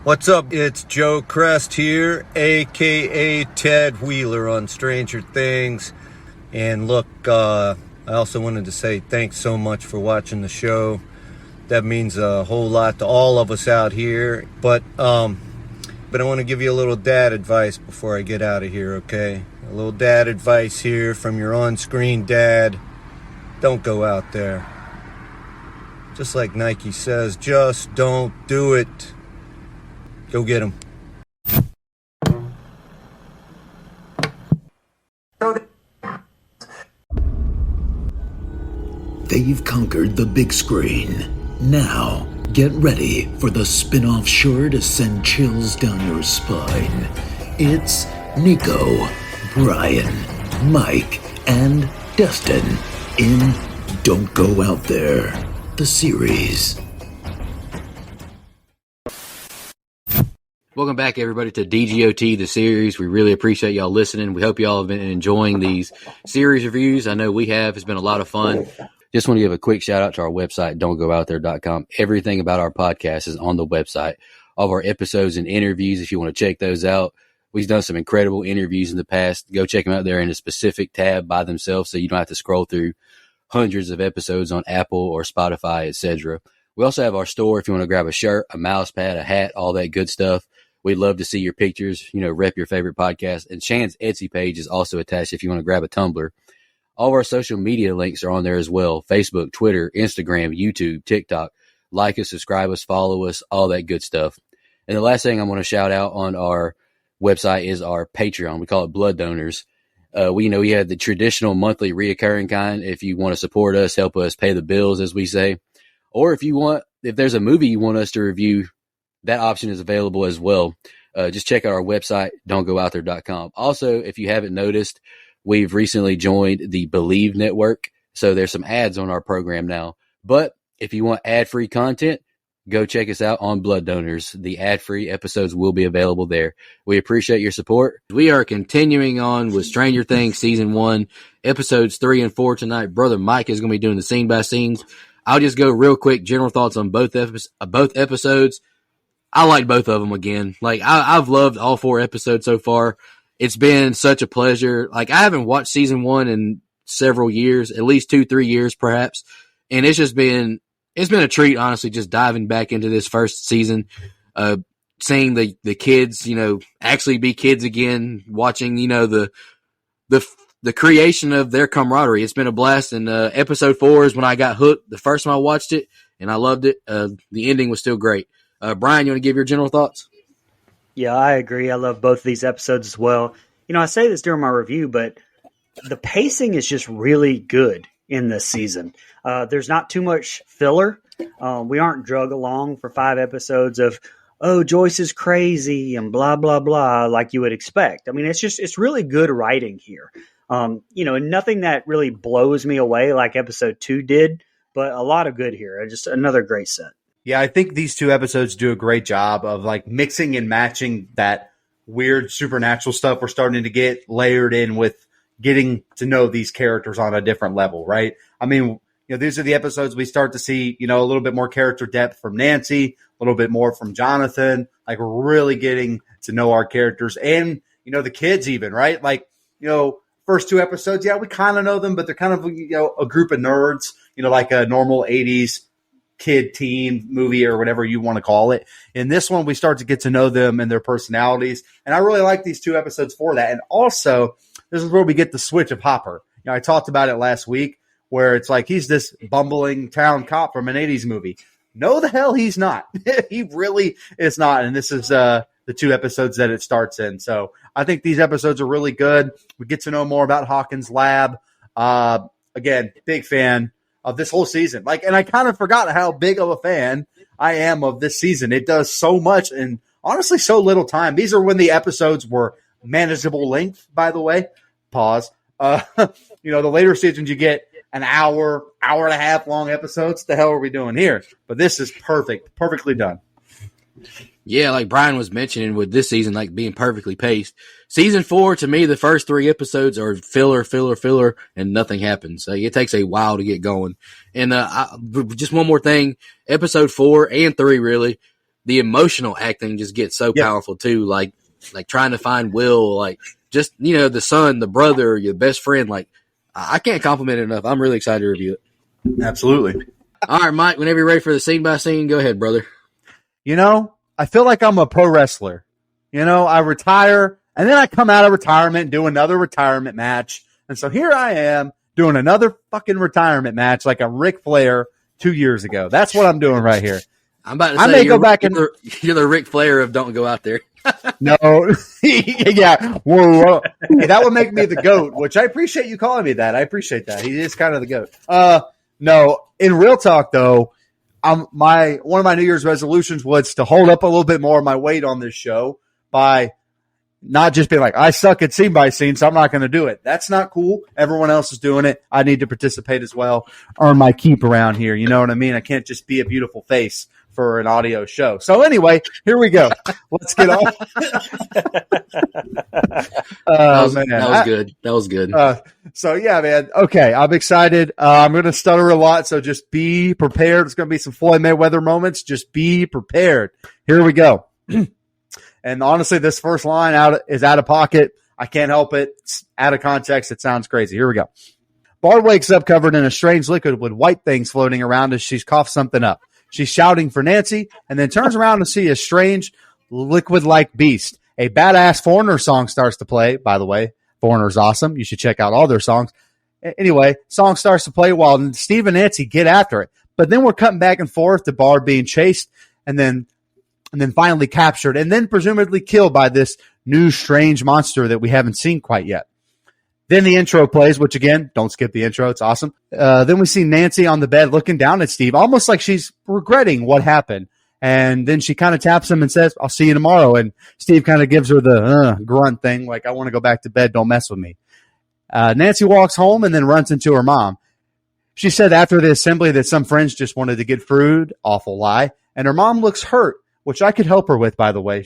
What's up? It's Joe Crest here, aka Ted Wheeler on Stranger Things. And look, I also wanted to say thanks so much for watching the show. That means a whole lot to all of us out here. But I want to give you a little dad advice before I get out of here, okay? A little dad advice here from your on-screen dad. Don't go out there. Just like Nike says, just don't do it. Go get him. They've conquered the big screen. Now, get ready for the spin-off sure to send chills down your spine. It's Nico, Brian, Mike, and Dustin in Don't Go Out There, the series. Welcome back, everybody, to DGOT, the series. We really appreciate y'all listening. We hope y'all have been enjoying these series reviews. I know we have. It's been a lot of fun. Just want to give a quick shout out to our website, don'tgoouthere.com. Everything about our podcast is on the website. All of our episodes and interviews, if you want to check those out. We've done some incredible interviews in the past. Go check them out there in a specific tab by themselves so you don't have to scroll through hundreds of episodes on Apple or Spotify, etc. We also have our store if you want to grab a shirt, a mouse pad, a hat, all that good stuff. We'd love to see your pictures, rep your favorite podcast. And Shan's Etsy page is also attached if you want to grab a tumbler. All of our social media links are on there as well. Facebook, Twitter, Instagram, YouTube, TikTok. Like us, subscribe us, follow us, all that good stuff. And the last thing I want to shout out on our website is our Patreon. We call it Blood Donors. We have the traditional monthly reoccurring kind. If you want to support us, help us pay the bills, as we say. Or if there's a movie you want us to review, that option is available as well. Just check out our website, don'tgoouthere.com. Also, if you haven't noticed, we've recently joined the Believe Network. So there's some ads on our program now. But if you want ad-free content, go check us out on Blood Donors. The ad-free episodes will be available there. We appreciate your support. We are continuing on with Stranger Things Season 1, Episodes 3 and 4 tonight. Brother Mike is going to be doing the scene-by-scenes. I'll just go real quick, general thoughts on both episodes. I liked both of them again. I've loved all 4 episodes so far. It's been such a pleasure. I haven't watched Season 1 in several years, at least 2-3 years perhaps. And it's been a treat, honestly, just diving back into this first season, seeing the kids, actually be kids again, watching, the creation of their camaraderie. It's been a blast. And episode 4 is when I got hooked the first time I watched it, and I loved it. The ending was still great. Brian, you want to give your general thoughts? Yeah, I agree. I love both of these episodes as well. I say this during my review, but the pacing is just really good in this season. There's not too much filler. We aren't drug along for 5 episodes of, oh, Joyce is crazy and blah, blah, blah, like you would expect. I mean, it's really good writing here. And nothing that really blows me away like episode 2 did, but a lot of good here. Just another great set. Yeah, I think these 2 episodes do a great job of mixing and matching that weird supernatural stuff we're starting to get layered in with getting to know these characters on a different level, right? I mean, these are the episodes we start to see, a little bit more character depth from Nancy, a little bit more from Jonathan, really getting to know our characters and, the kids even, right? First 2 episodes, yeah, we kind of know them, but they're kind of, a group of nerds, like a normal 80s kid teen movie or whatever you want to call it. In this one, we start to get to know them and their personalities. And I really like these 2 episodes for that. And also, this is where we get the switch of Hopper. I talked about it last week where it's he's this bumbling town cop from an 80s movie. No, the hell he's not. He really is not. And this is the 2 episodes that it starts in. So I think these episodes are really good. We get to know more about Hawkins' lab. Again, big fan of this whole season. And I kind of forgot how big of a fan I am of this season. It does so much in honestly so little time. These are when the episodes were manageable length, by the way. Pause. The later seasons you get an hour and a half long episodes. What the hell are we doing here? But this is perfectly done. Yeah, like Brian was mentioning with this season, being perfectly paced. Season 4, to me, the first 3 episodes are filler, and nothing happens. It takes a while to get going. And just one more thing, episode 4 and 3, really, the emotional acting just gets so powerful too. Like trying to find Will, like just, the son, the brother, your best friend. Like I can't compliment it enough. I'm really excited to review it. Absolutely. All right, Mike, whenever you're ready for the scene by scene, go ahead, brother. I feel like I'm a pro wrestler. I retire and then I come out of retirement and do another retirement match. And so here I am doing another fucking retirement match like a Ric Flair 2 years ago. That's what I'm doing right here. I'm about to say, I may go back and you're the Ric Flair of Don't Go Out There. No, yeah, whoa. Hey, that would make me the GOAT, which I appreciate you calling me that. I appreciate that. He is kind of the GOAT. No, in real talk though, one of my New Year's resolutions was to hold up a little bit more of my weight on this show by not just being like, I suck at scene by scene, so I'm not going to do it. That's not cool. Everyone else is doing it. I need to participate as well. Earn my keep around here. You know what I mean? I can't just be a beautiful face for an audio show. So anyway, here we go. Let's get on. That was good. So yeah, man. Okay, I'm excited. I'm going to stutter a lot, so just be prepared. It's going to be some Floyd Mayweather moments. Just be prepared. Here we go. And honestly, this first line is out of pocket. I can't help it. It's out of context. It sounds crazy. Here we go. Barb wakes up covered in a strange liquid with white things floating around as she's coughed something up. She's shouting for Nancy and then turns around to see a strange liquid-like beast. A badass Foreigner song starts to play. By the way, Foreigner's awesome. You should check out all their songs. Anyway, song starts to play while Steve and Nancy get after it. But then we're cutting back and forth to Barb being chased and then finally captured and then presumably killed by this new strange monster that we haven't seen quite yet. Then the intro plays, which again, don't skip the intro. It's awesome. Then we see Nancy on the bed looking down at Steve, almost like she's regretting what happened. And then she kind of taps him and says, I'll see you tomorrow. And Steve kind of gives her the grunt thing, like, I want to go back to bed. Don't mess with me. Nancy walks home and then runs into her mom. She said after the assembly that some friends just wanted to get food. Awful lie. And her mom looks hurt, which I could help her with, by the way.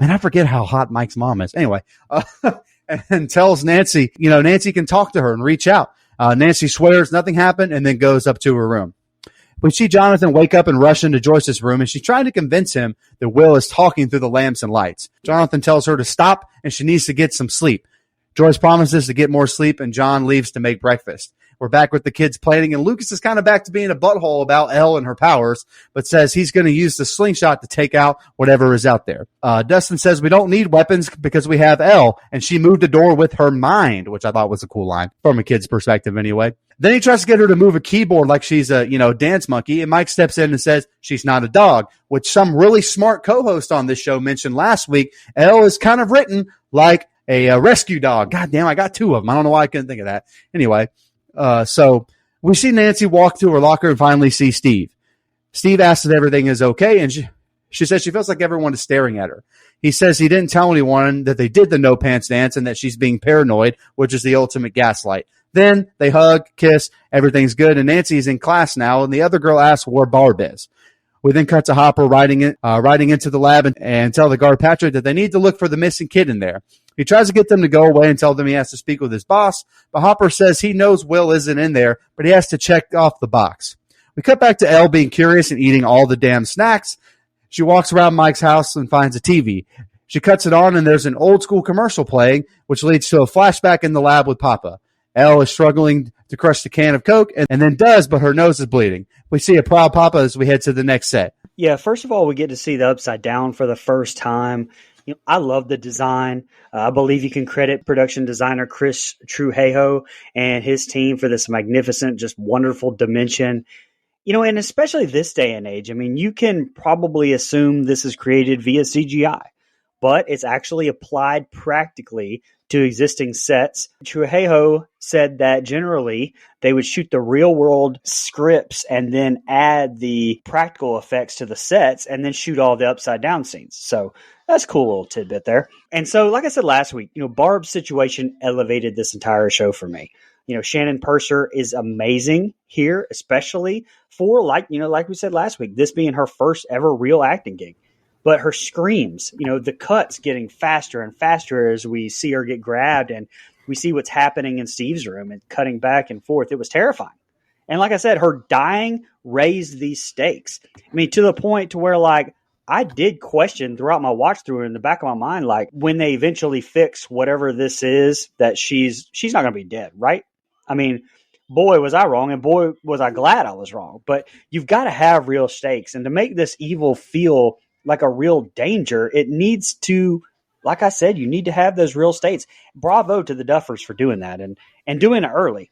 Man, I forget how hot Mike's mom is. Anyway, and tells Nancy, Nancy can talk to her and reach out. Nancy swears nothing happened and then goes up to her room. We see Jonathan wake up and rush into Joyce's room, and she's trying to convince him that Will is talking through the lamps and lights. Jonathan tells her to stop and she needs to get some sleep. Joyce promises to get more sleep, and John leaves to make breakfast. We're back with the kids planning, and Lucas is kind of back to being a butthole about Elle and her powers, but says he's going to use the slingshot to take out whatever is out there. Dustin says we don't need weapons because we have Elle, and she moved the door with her mind, which I thought was a cool line from a kid's perspective anyway. Then he tries to get her to move a keyboard like she's a, dance monkey, and Mike steps in and says she's not a dog, which some really smart co-host on this show mentioned last week. Elle is kind of written like a rescue dog. God damn, I got two of them. I don't know why I couldn't think of that. Anyway. So we see Nancy walk to her locker and finally see Steve. Steve asks if everything is okay, and she says she feels like everyone is staring at her. He says he didn't tell anyone that they did the no pants dance and that she's being paranoid, which is the ultimate gaslight. Then they hug, kiss, everything's good, and Nancy's in class now, and the other girl asks where Barb is. We then cut to Hopper riding into the lab and tell the guard Patrick that they need to look for the missing kid in there. He tries to get them to go away and tell them he has to speak with his boss, but Hopper says he knows Will isn't in there, but he has to check off the box. We cut back to Elle being curious and eating all the damn snacks. She walks around Mike's house and finds a TV. She cuts it on, and there's an old school commercial playing, which leads to a flashback in the lab with Papa. Elle is struggling to crush the can of Coke and then does, but her nose is bleeding. We see a proud Papa as we head to the next set. Yeah, first of all, we get to see the Upside Down for the first time. I love the design. I believe you can credit production designer Chris Trujillo and his team for this magnificent, just wonderful dimension. And especially this day and age, you can probably assume this is created via CGI, but it's actually applied practically to existing sets. Trujillo said that generally they would shoot the real world scripts and then add the practical effects to the sets and then shoot all the upside down scenes. So that's a cool little tidbit there. And so, like I said last week, Barb's situation elevated this entire show for me. Shannon Purser is amazing here, especially for like we said last week, this being her first ever real acting gig. But her screams, the cuts getting faster and faster as we see her get grabbed and we see what's happening in Steve's room and cutting back and forth. It was terrifying. And like I said, her dying raised these stakes. To the point to where, like, I did question throughout my watch through in the back of my mind, like when they eventually fix whatever this is, that she's not going to be dead, right? I mean, boy, was I wrong, and boy, was I glad I was wrong. But you've got to have real stakes, and to make this evil feel like a real danger, it needs to, like I said, you need to have those real stakes. Bravo to the Duffers for doing that and doing it early.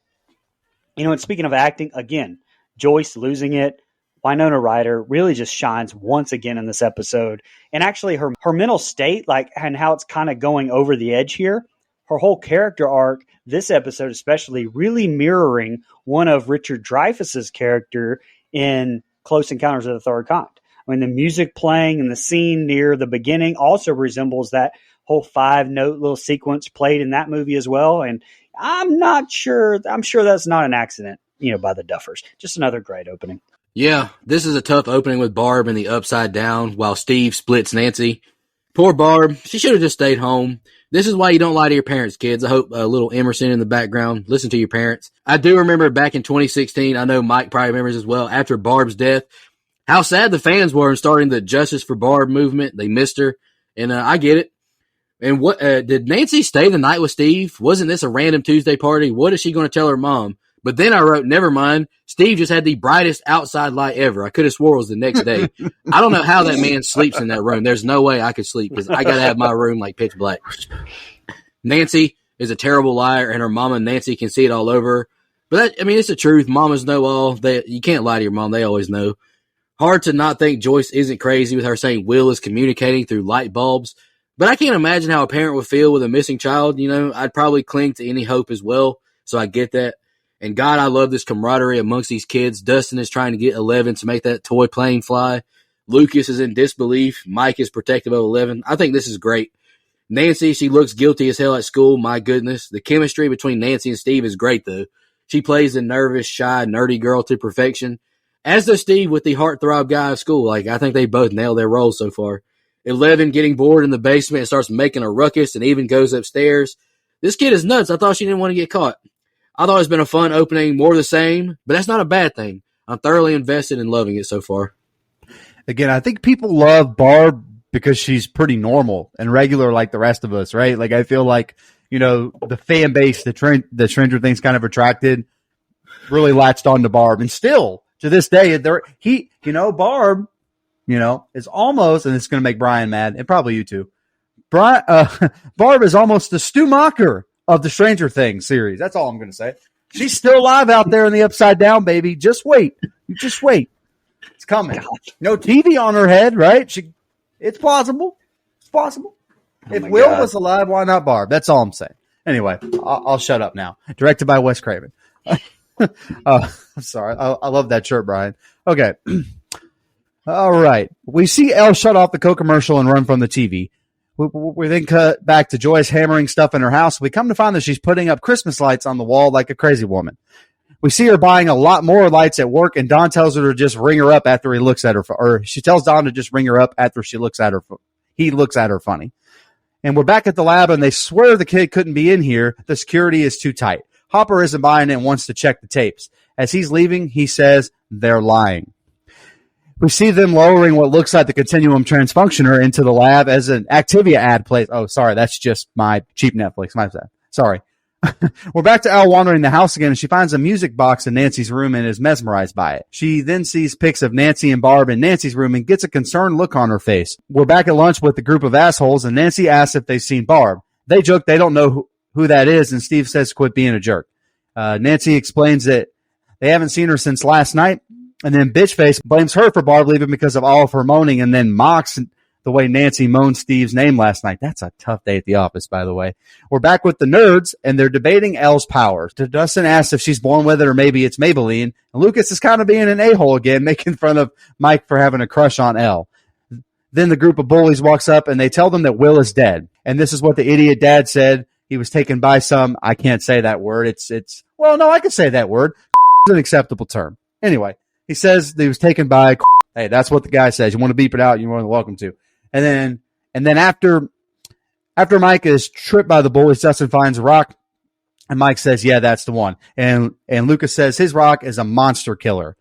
And speaking of acting, again, Joyce losing it. Winona Ryder really just shines once again in this episode. And actually her mental state, and how it's kind of going over the edge here, her whole character arc, this episode especially, really mirroring one of Richard Dreyfuss's character in Close Encounters of the Third Kind. I mean, the music playing and the scene near the beginning also resembles that whole 5-note little sequence played in that movie as well. And I'm sure that's not an accident, by the Duffers. Just another great opening. Yeah, this is a tough opening with Barb in the upside down while Steve splits Nancy. Poor Barb. She should have just stayed home. This is why you don't lie to your parents, kids. I hope a little Emerson in the background. Listen to your parents. I do remember back in 2016, I know Mike probably remembers as well, after Barb's death, how sad the fans were in starting the Justice for Barb movement. They missed her, and I get it. And what did Nancy stay the night with Steve? Wasn't this a random Tuesday party? What is she going to tell her mom? But then I wrote, never mind. Steve just had the brightest outside light ever. I could have swore it was the next day. I don't know how that man sleeps in that room. There's no way I could sleep because I got to have my room like pitch black. Nancy is a terrible liar, and her mama Nancy can see it all over her. But it's the truth. Mamas know all. You can't lie to your mom. They always know. Hard to not think Joyce isn't crazy with her saying Will is communicating through light bulbs. But I can't imagine how a parent would feel with a missing child. I'd probably cling to any hope as well. So I get that. And God, I love this camaraderie amongst these kids. Dustin is trying to get 11 to make that toy plane fly. Lucas is in disbelief. Mike is protective of 11. I think this is great. Nancy, she looks guilty as hell at school. My goodness. The chemistry between Nancy and Steve is great, though. She plays the nervous, shy, nerdy girl to perfection. As does Steve with the heartthrob guy of school. I think they both nailed their roles so far. 11 getting bored in the basement and starts making a ruckus and even goes upstairs. This kid is nuts. I thought she didn't want to get caught. I thought it's been a fun opening, more of the same, but that's not a bad thing. I'm thoroughly invested in loving it so far. Again, I think people love Barb because she's pretty normal and regular like the rest of us, right? I feel like, the fan base, the Stranger Things kind of attracted, really latched on to Barb. And still, to this day, Barb, is almost, and it's going to make Brian mad, and probably you too, Barb is almost the Stu Macher of the Stranger Things series. That's all I'm going to say. She's still alive out there in the upside down, baby. Just wait. Just wait. It's coming. No TV on her head, right? It's possible. It's possible. If Will was alive, why not Barb? That's all I'm saying. Anyway, I'll shut up now. Directed by Wes Craven. I'm sorry. I love that shirt, Brian. Okay. All right. We see Elle shut off the Coke commercial and run from the TV. We then cut back to Joyce hammering stuff in her house. We come to find that she's putting up Christmas lights on the wall like a crazy woman. We see her buying a lot more lights at work, and Don tells her to just ring her up after he looks at her, or she tells Don to just ring her up after she looks at her. He looks at her funny. And we're back at the lab, and they swear the kid couldn't be in here. The security is too tight. Hopper isn't buying it and wants to check the tapes. As he's leaving, he says they're lying. We see them lowering what looks like the Continuum Transfunctioner into the lab as an Activia ad plays. Oh, sorry, that's just my cheap Netflix. My bad. Sorry. We're back to Al wandering the house again, and she finds a music box in Nancy's room and is mesmerized by it. She then sees pics of Nancy and Barb in Nancy's room and gets a concerned look on her face. We're back at lunch with the group of assholes, and Nancy asks if they've seen Barb. They joke they don't know who that is, and Steve says quit being a jerk. Nancy explains that they haven't seen her since last night. And then Bitchface blames her for Barb leaving because of all of her moaning, and then mocks the way Nancy moaned Steve's name last night. That's a tough day at the office, by the way. We're back with the nerds, and they're debating Elle's powers. Dustin asks if she's born with it or maybe it's Maybelline. And Lucas is kind of being an a-hole again, making fun of Mike for having a crush on Elle. Then the group of bullies walks up, and they tell them that Will is dead. And this is what the idiot dad said. He was taken by some, I can't say that word. Well, no, I can say that word. It's an acceptable term. Anyway. He says that he was taken by. Hey, that's what the guy says. You want to beep it out? You're more than welcome to. And then after Mike is tripped by the bullies, Dustin finds a rock, and Mike says, "Yeah, that's the one." And Lucas says his rock is a monster killer.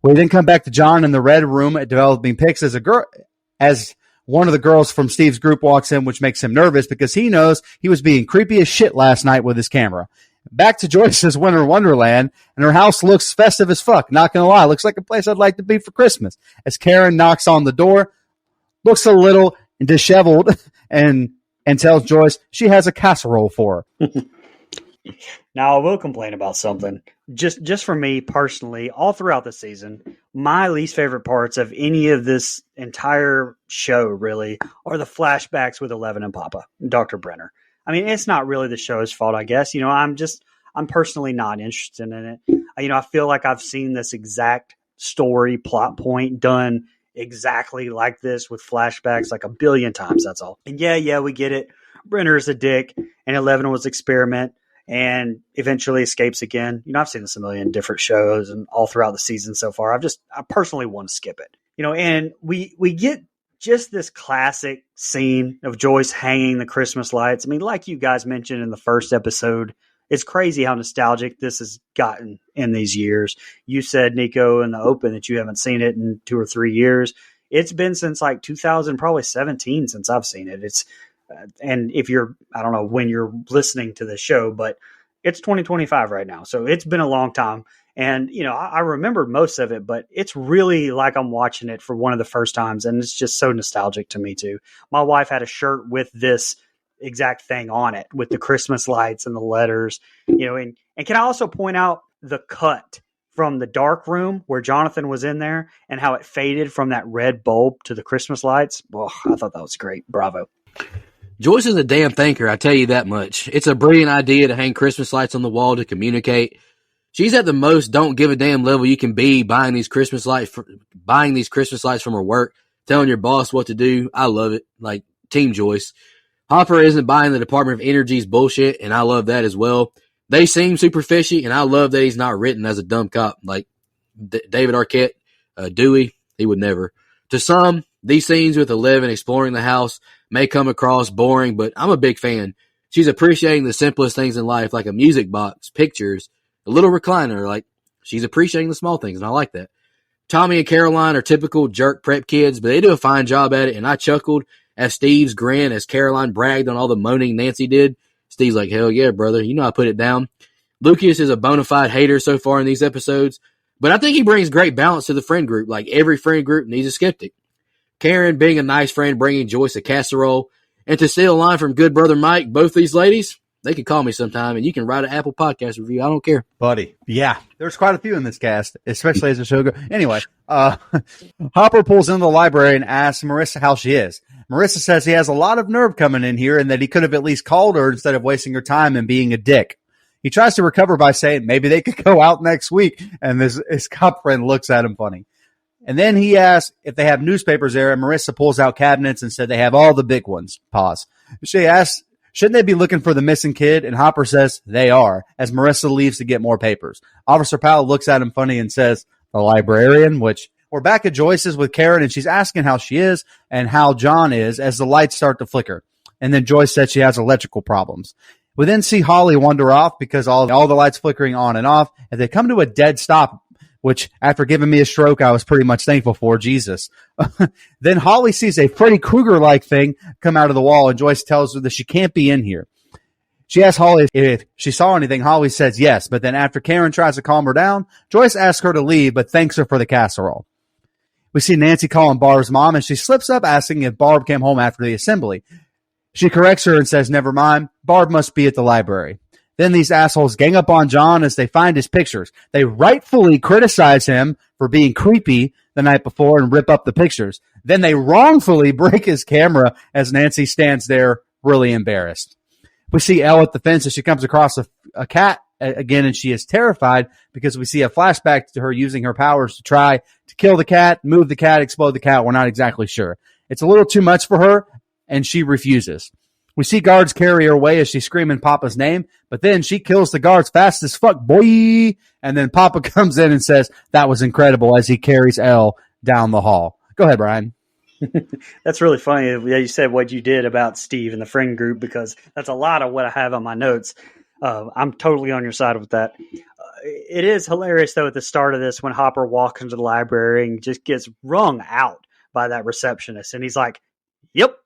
We then come back to John in the red room at developing pics as as one of the girls from Steve's group walks in, which makes him nervous because he knows he was being creepy as shit last night with his camera. Back to Joyce's Winter Wonderland, and her house looks festive as fuck. Not gonna lie, looks like a place I'd like to be for Christmas. As Karen knocks on the door, looks a little disheveled, and tells Joyce she has a casserole for her. Now, I will complain about something. Just for me personally, all throughout the season, my least favorite parts of any of this entire show really are the flashbacks with Eleven and Papa, Dr. Brenner. I mean, it's not really the show's fault, I guess. I'm personally not interested in it. I feel like I've seen this exact story plot point done exactly like this with flashbacks like a billion times. That's all. And yeah, we get it. Brenner's a dick, and 11 was experiment, and eventually escapes again. I've seen this a million different shows and all throughout the season so far. I personally want to skip it. And we get just this classic scene of Joyce hanging the Christmas lights. I mean, like you guys mentioned in the first episode, it's crazy how nostalgic this has gotten in these years. You said, Nico, in the open that you haven't seen it in 2 or 3 years. It's been since like 2000, probably 17 since I've seen it. And if I don't know when you're listening to the show, but it's 2025 right now. So it's been a long time. And, I remember most of it, but it's really like I'm watching it for one of the first times. And it's just so nostalgic to me too. My wife had a shirt with this exact thing on it with the Christmas lights and the letters, and can I also point out the cut from the dark room where Jonathan was in there and how it faded from that red bulb to the Christmas lights. Oh, I thought that was great. Bravo. Joyce is a damn thinker, I tell you that much. It's a brilliant idea to hang Christmas lights on the wall to communicate. She's at the most don't give a damn level you can be buying these Christmas lights from her work, telling your boss what to do. I love it. Like, Team Joyce. Hopper isn't buying the Department of Energy's bullshit, and I love that as well. They seem super fishy, and I love that he's not written as a dumb cop like David Arquette, Dewey. He would never. To some, these scenes with 11 exploring the house may come across boring, but I'm a big fan. She's appreciating the simplest things in life, like a music box, pictures, a little recliner. Like, she's appreciating the small things, and I like that. Tommy and Caroline are typical jerk prep kids, but they do a fine job at it, and I chuckled at Steve's grin as Caroline bragged on all the moaning Nancy did. Steve's like, hell yeah, brother. I put it down. Lucas is a bona fide hater so far in these episodes, but I think he brings great balance to the friend group. Like, every friend group needs a skeptic. Karen being a nice friend, bringing Joyce a casserole. And to steal a line from good brother Mike, both these ladies, they can call me sometime, and you can write an Apple Podcast review. I don't care. Buddy. Yeah. There's quite a few in this cast, especially as the show goes. Anyway, Hopper pulls into the library and asks Marissa how she is. Marissa says he has a lot of nerve coming in here and that he could have at least called her instead of wasting her time and being a dick. He tries to recover by saying maybe they could go out next week, and his cop friend looks at him funny. And then he asks if they have newspapers there, and Marissa pulls out cabinets and said they have all the big ones. Pause. She asks, shouldn't they be looking for the missing kid? And Hopper says they are, as Marissa leaves to get more papers. Officer Powell looks at him funny and says, the librarian, which we're back at Joyce's with Karen, and she's asking how she is and how John is as the lights start to flicker. And then Joyce said she has electrical problems. We then see Holly wander off because all the lights flickering on and off, and they come to a dead stop, which after giving me a stroke, I was pretty much thankful for. Jesus. Then Holly sees a Freddy Krueger-like thing come out of the wall, and Joyce tells her that she can't be in here. She asks Holly if she saw anything. Holly says yes, but then after Karen tries to calm her down, Joyce asks her to leave, but thanks her for the casserole. We see Nancy calling Barb's mom, and she slips up asking if Barb came home after the assembly. She corrects her and says, never mind, Barb must be at the library. Then these assholes gang up on John as they find his pictures. They rightfully criticize him for being creepy the night before and rip up the pictures. Then they wrongfully break his camera as Nancy stands there really embarrassed. We see Elle at the fence as she comes across a cat again, and she is terrified because we see a flashback to her using her powers to try to kill the cat, move the cat, explode the cat. We're not exactly sure. It's a little too much for her, and she refuses. We see guards carry her away as she's screaming Papa's name, but then she kills the guards fast as fuck, boy. And then Papa comes in and says, that was incredible, as he carries Elle down the hall. Go ahead, Brian. That's really funny that you said what you did about Steve and the friend group, because that's a lot of what I have on my notes. I'm totally on your side with that. It is hilarious, though, at the start of this when Hopper walks into the library and just gets wrung out by that receptionist. And he's like, yep.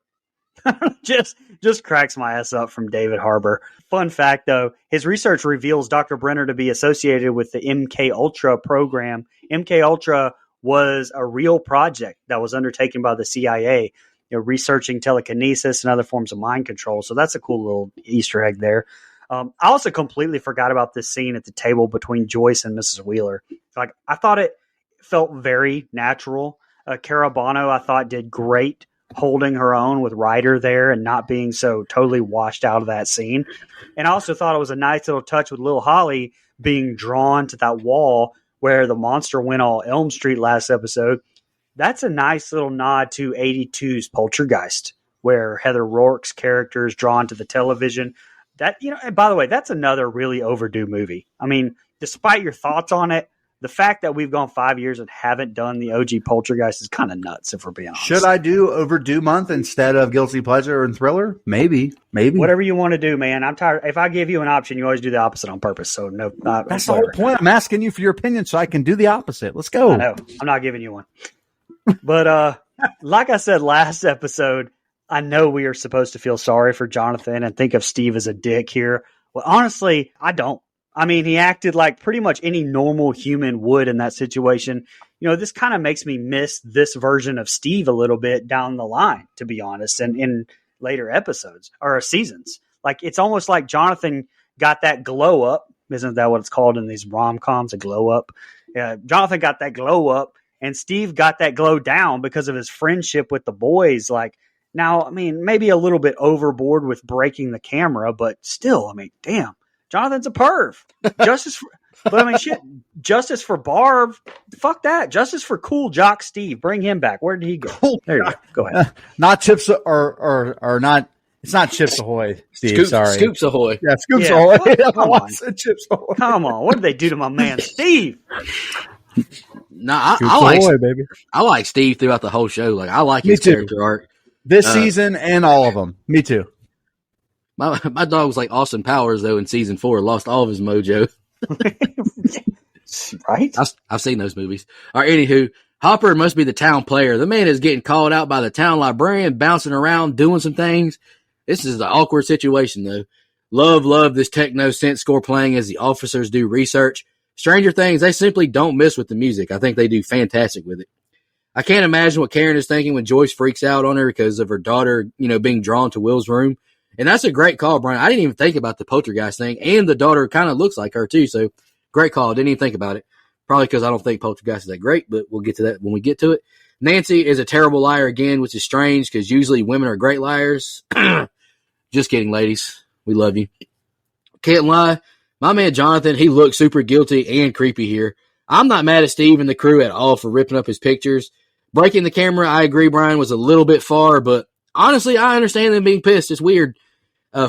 just cracks my ass up from David Harbour. Fun fact, though, his research reveals Dr. Brenner to be associated with the MK Ultra program. MK Ultra was a real project that was undertaken by the CIA, researching telekinesis and other forms of mind control. So that's a cool little Easter egg there. I also completely forgot about this scene at the table between Joyce and Mrs. Wheeler. Like, I thought it felt very natural. Cara Bono, I thought, did great holding her own with Ryder there and not being so totally washed out of that scene. And I also thought it was a nice little touch with Lil Holly being drawn to that wall where the monster went all Elm Street last episode. That's a nice little nod to 82's Poltergeist, where Heather Rourke's character is drawn to the television. That, and by the way, that's another really overdue movie. I mean, despite your thoughts on it, the fact that we've gone 5 years and haven't done the OG Poltergeist is kind of nuts, if we're being honest. Should I do Overdue Month instead of Guilty Pleasure and Thriller? Maybe. Whatever you want to do, man. I'm tired. If I give you an option, you always do the opposite on purpose. So no, that's the whole point. I'm asking you for your opinion so I can do the opposite. Let's go. I know. I'm not giving you one. But like I said last episode, I know we are supposed to feel sorry for Jonathan and think of Steve as a dick here. Well, honestly, I don't. I mean, he acted like pretty much any normal human would in that situation. This kind of makes me miss this version of Steve a little bit down the line, to be honest, and in later episodes or seasons. Like, it's almost like Jonathan got that glow up. Isn't that what it's called in these rom-coms, a glow up? Yeah, Jonathan got that glow up, and Steve got that glow down because of his friendship with the boys. Like, now, I mean, maybe a little bit overboard with breaking the camera, but still, I mean, damn. Jonathan's a perv. Justice for Barb. Fuck that. Justice for cool jock Steve. Bring him back. Where did he go? Cool. There you go. Go ahead. Not Chips or not. It's not Chips Ahoy, Steve. Sorry. Scoops Ahoy. Yeah, Scoops Ahoy. Come on. Chips Ahoy. Come on. What did they do to my man Steve? Nah, baby. I like Steve throughout the whole show. Like, I like his character arc. This season and all of them. Me too. My dog was like Austin Powers, though, in season 4, lost all of his mojo. Right? I've seen those movies. All right, anywho, Hopper must be the town player. The man is getting called out by the town librarian, bouncing around, doing some things. This is an awkward situation, though. Love this techno synth score playing as the officers do research. Stranger Things, they simply don't miss with the music. I think they do fantastic with it. I can't imagine what Karen is thinking when Joyce freaks out on her because of her daughter, being drawn to Will's room. And that's a great call, Brian. I didn't even think about the poltergeist thing. And the daughter kind of looks like her, too. So, great call. Didn't even think about it. Probably because I don't think poltergeist is that great, but we'll get to that when we get to it. Nancy is a terrible liar again, which is strange because usually women are great liars. Just kidding, ladies. We love you. Can't lie. My man Jonathan, he looks super guilty and creepy here. I'm not mad at Steve and the crew at all for ripping up his pictures. Breaking the camera, I agree, Brian, was a little bit far, but honestly, I understand them being pissed. It's weird.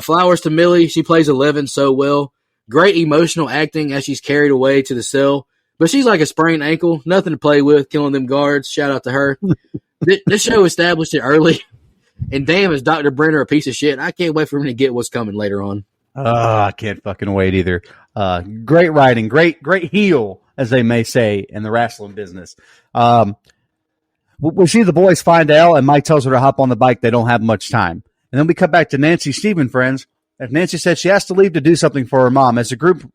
Flowers to Millie. She plays 11 so well. Great emotional acting as she's carried away to the cell. But she's like a sprained ankle. Nothing to play with. Killing them guards. Shout out to her. This show established it early. And damn, is Dr. Brenner a piece of shit. I can't wait for him to get what's coming later on. I can't fucking wait either. Great writing. Great heel, as they may say in the wrestling business. We see the boys find Elle, and Mike tells her to hop on the bike. They don't have much time. And then we cut back to Nancy, Steve, and friends. As Nancy said she has to leave to do something for her mom as the group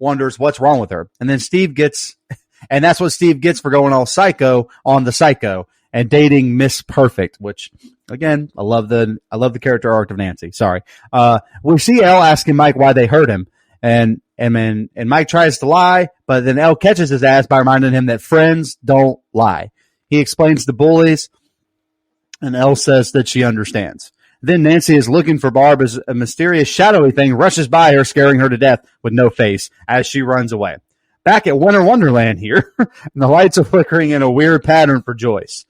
wonders what's wrong with her. And then Steve gets, and that's what Steve gets for going all psycho on the psycho and dating Miss Perfect, which, again, I love the character arc of Nancy. Sorry. We see Elle asking Mike why they hurt him. And Mike tries to lie, but then Elle catches his ass by reminding him that friends don't lie. He explains the bullies, and Elle says that she understands. Then Nancy is looking for Barb as a mysterious shadowy thing rushes by her, scaring her to death with no face as she runs away. Back at Winter Wonderland here, and the lights are flickering in a weird pattern for Joyce.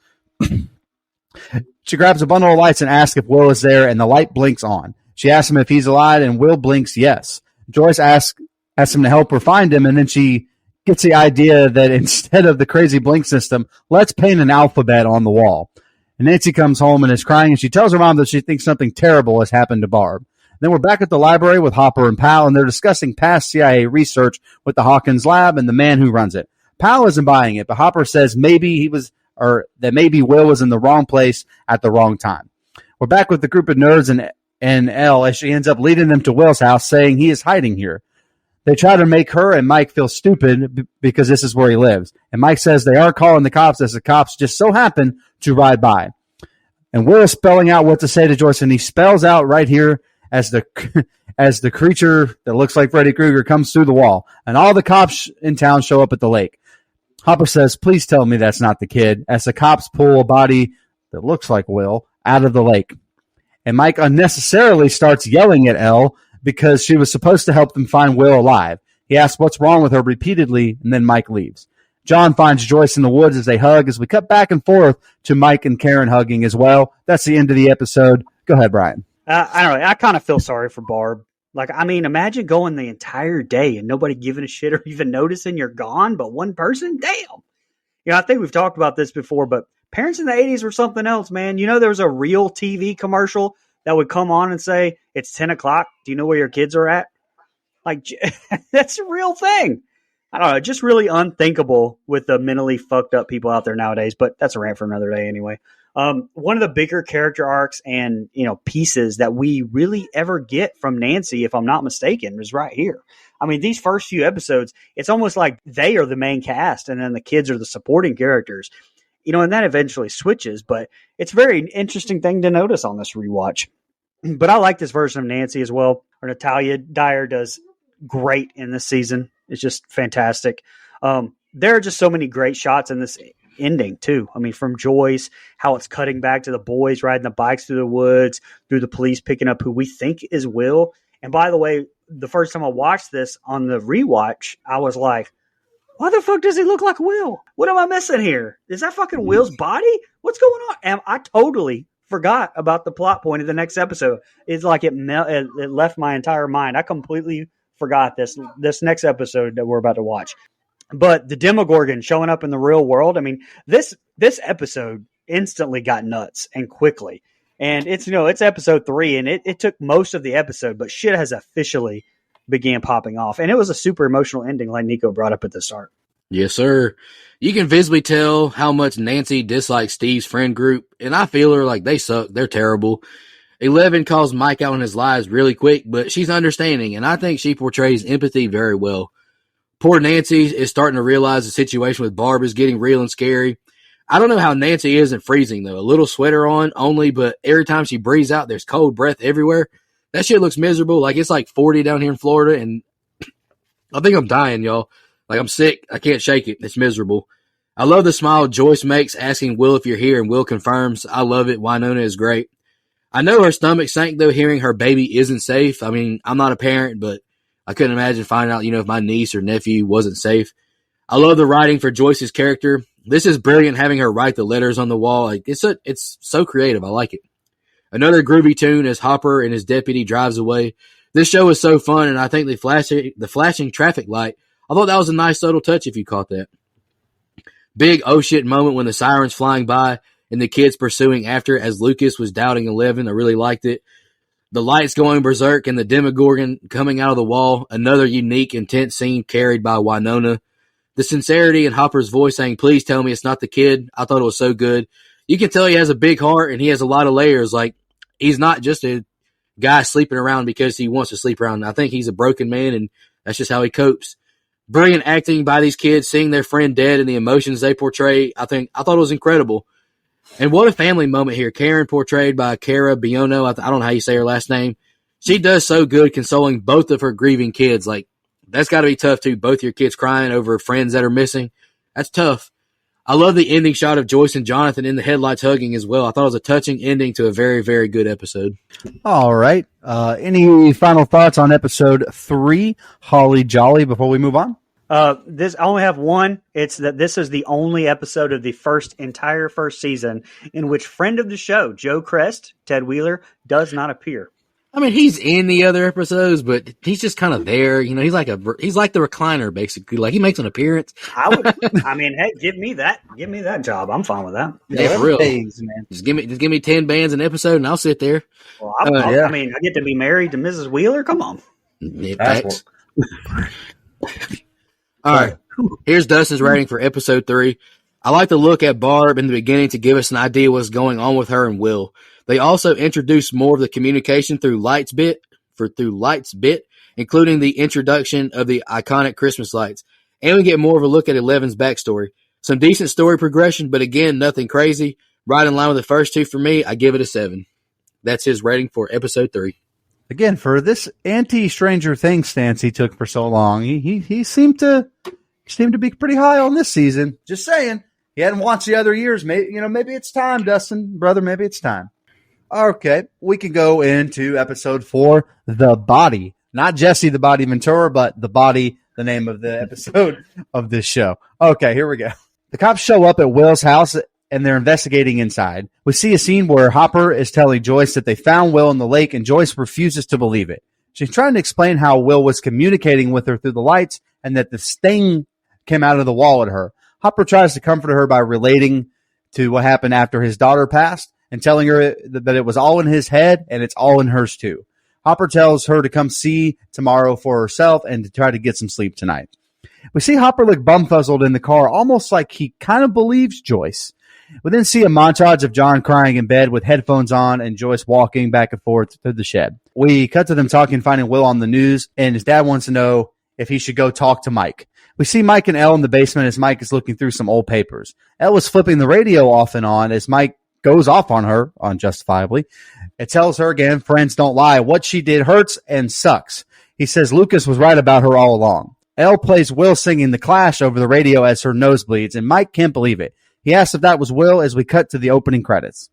She grabs a bundle of lights and asks if Will is there, and the light blinks on. She asks him if he's alive, and Will blinks yes. Joyce asks him to help her find him, and then she gets the idea that instead of the crazy blink system, let's paint an alphabet on the wall. And Nancy comes home and is crying, and she tells her mom that she thinks something terrible has happened to Barb. Then we're back at the library with Hopper and Pal, and they're discussing past CIA research with the Hawkins lab and the man who runs it. Pal isn't buying it, but Hopper says maybe he was or that maybe Will was in the wrong place at the wrong time. We're back with the group of nerds and Elle as she ends up leading them to Will's house, saying he is hiding here. They try to make her and Mike feel stupid because this is where he lives. And Mike says they are calling the cops as the cops just so happen to ride by. And Will is spelling out what to say to Joyce, and he spells out right here as the creature that looks like Freddy Krueger comes through the wall. And all the cops in town show up at the lake. Hopper says, please tell me that's not the kid, as the cops pull a body that looks like Will out of the lake. And Mike unnecessarily starts yelling at Elle because she was supposed to help them find Will alive. He asks what's wrong with her repeatedly, and then Mike leaves. John finds Joyce in the woods as they hug, as we cut back and forth to Mike and Karen hugging as well. That's the end of the episode. Go ahead, Brian. I don't know. I kind of feel sorry for Barb. Like, I mean, imagine going the entire day and nobody giving a shit or even noticing you're gone, but one person? Damn. You know, I think we've talked about this before, but parents in the 80s were something else, man. You know, there was a real TV commercial that would come on and say, it's 10 o'clock. Do you know where your kids are at? Like, that's a real thing. I don't know, just really unthinkable with the mentally fucked up people out there nowadays, but that's a rant for another day anyway. One of the bigger character arcs and, you know, pieces that we really ever get from Nancy, if I'm not mistaken, is right here. I mean, these first few episodes, it's almost like they are the main cast and then the kids are the supporting characters, you know, and that eventually switches, but it's a very interesting thing to notice on this rewatch. But I like this version of Nancy as well. Or Natalia Dyer does great in this season. It's just fantastic. There are just so many great shots in this ending too. I mean, from Joyce, how it's cutting back to the boys riding the bikes through the woods, through the police picking up who we think is Will. And by the way, the first time I watched this on the rewatch, I was like, why the fuck does he look like Will? What am I missing here? Is that fucking Will's body? What's going on? And I totally forgot about the plot point of the next episode. It's like it left my entire mind. I completely forgot this next episode that we're about to watch. But the Demogorgon showing up in the real world, I mean, this episode instantly got nuts and quickly. And it's episode 3, and it took most of the episode, but shit has officially began popping off. And it was a super emotional ending, like Nico brought up at the start. Yes, sir. You can visibly tell how much Nancy dislikes Steve's friend group, and I feel her like they suck. They're terrible. 11 calls Mike out on his lies really quick, but she's understanding, and I think she portrays empathy very well. Poor Nancy is starting to realize the situation with Barb is getting real and scary. I don't know how Nancy isn't freezing, though. A little sweater on only, but every time she breathes out, there's cold breath everywhere. That shit looks miserable. Like, it's like 40 down here in Florida, and I think I'm dying, y'all. Like, I'm sick. I can't shake it. It's miserable. I love the smile Joyce makes asking Will if you're here, and Will confirms. I love it. Winona is great. I know her stomach sank, though, hearing her baby isn't safe. I mean, I'm not a parent, but I couldn't imagine finding out, if my niece or nephew wasn't safe. I love the writing for Joyce's character. This is brilliant, having her write the letters on the wall. Like, it's so creative. I like it. Another groovy tune as Hopper and his deputy drives away. This show is so fun, and I think the flashing traffic light, I thought that was a nice subtle touch if you caught that. Big oh shit moment when the siren's flying by and the kids pursuing after as Lucas was doubting 11. I really liked it. The lights going berserk and the Demogorgon coming out of the wall. Another unique, intense scene carried by Winona. The sincerity in Hopper's voice saying, please tell me it's not the kid. I thought it was so good. You can tell he has a big heart and he has a lot of layers. Like, he's not just a guy sleeping around because he wants to sleep around. I think he's a broken man, and that's just how he copes. Brilliant acting by these kids, seeing their friend dead and the emotions they portray. I thought it was incredible. And what a family moment here. Karen, portrayed by Cara Biono. I don't know how you say her last name. She does so good consoling both of her grieving kids. Like, that's got to be tough, too. Both your kids crying over friends that are missing. That's tough. I love the ending shot of Joyce and Jonathan in the headlights hugging as well. I thought it was a touching ending to a very, very good episode. All right. Any final thoughts on episode 3, Holly Jolly, before we move on? I only have one. It's that this is the only episode of the entire first season in which friend of the show, Joe Crest, Ted Wheeler, does not appear. I mean, he's in the other episodes, but he's just kind of there. He's like the recliner, basically. Like, he makes an appearance. Hey, give me that job. I'm fine with that. Yeah, for real. Days, man. Just give me 10 bands an episode, and I'll sit there. Well, I get to be married to Mrs. Wheeler. Come on. Yeah, facts. All right. Here's Dustin's rating for episode 3. I like the look at Barb in the beginning to give us an idea what's going on with her and Will. They also introduced more of the communication through Lights bit, including the introduction of the iconic Christmas lights. And we get more of a look at Eleven's backstory. Some decent story progression, but again, nothing crazy. Right in line with the first two for me, I give it a 7. That's his rating for episode 3. Again, for this anti-Stranger Things stance he took for so long, he seemed to be pretty high on this season. Just saying. He hadn't watched the other years. Maybe it's time, Dustin, brother. Maybe it's time. Okay, we can go into episode 4, The Body. Not Jesse the Body Ventura, but The Body, the name of the episode of this show. Okay, here we go. The cops show up at Will's house, and they're investigating inside. We see a scene where Hopper is telling Joyce that they found Will in the lake, and Joyce refuses to believe it. She's trying to explain how Will was communicating with her through the lights and that the sting came out of the wall at her. Hopper tries to comfort her by relating to what happened after his daughter passed and telling her that it was all in his head and it's all in hers too. Hopper tells her to come see tomorrow for herself and to try to get some sleep tonight. We see Hopper look bumfuzzled in the car, almost like he kind of believes Joyce. We then see a montage of John crying in bed with headphones on and Joyce walking back and forth to the shed. We cut to them talking, finding Will on the news, and his dad wants to know if he should go talk to Mike. We see Mike and Elle in the basement as Mike is looking through some old papers. Elle was flipping the radio off and on as Mike goes off on her, unjustifiably. It tells her again, friends don't lie. What she did hurts and sucks. He says Lucas was right about her all along. Elle plays Will singing The Clash over the radio as her nose bleeds, and Mike can't believe it. He asks if that was Will as we cut to the opening credits.